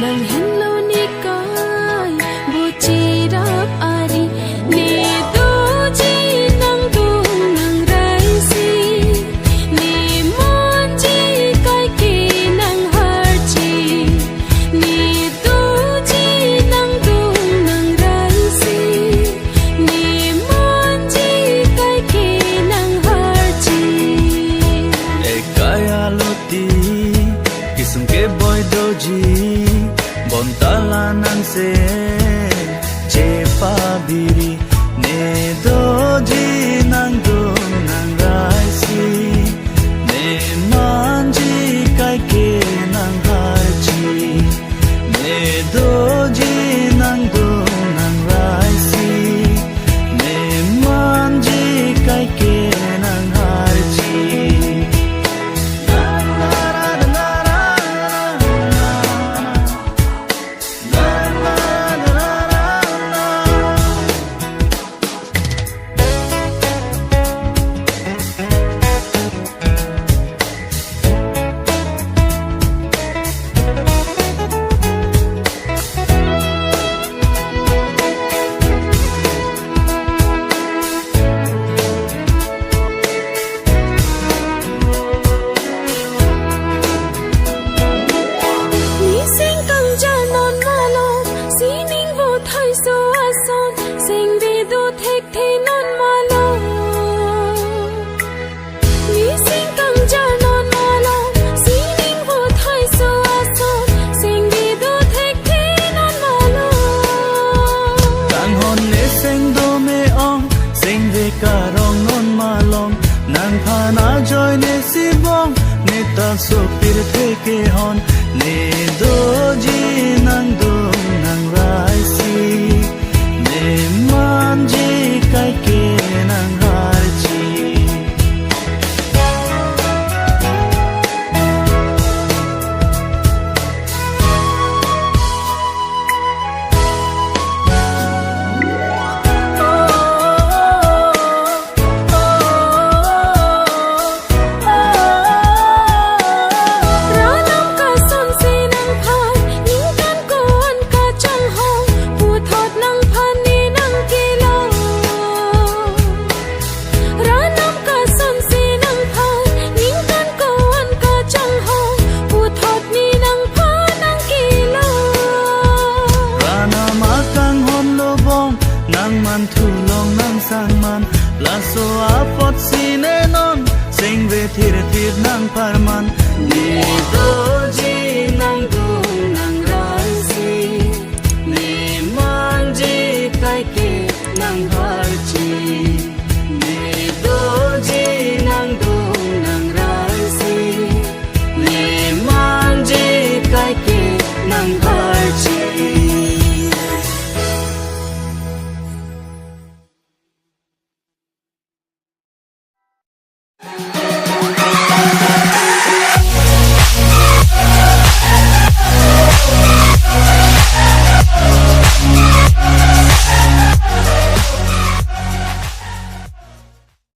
nang hello ni kai bu chi rap ari ne do ji nang du nang rai si ne mon ji kai ki nang har chi ne do ji nang du nang rai si ne mon ji kai ki nang har chi e kaya loti kisum ke boy doji bon tala nan se che pa biri ne doji nang do nang rai si ne manji kai ke nang har chi ne doji nang do nang rai si ne manji kai ke nang har chi nang phana joy ne si bong ne ta so pir the ke hon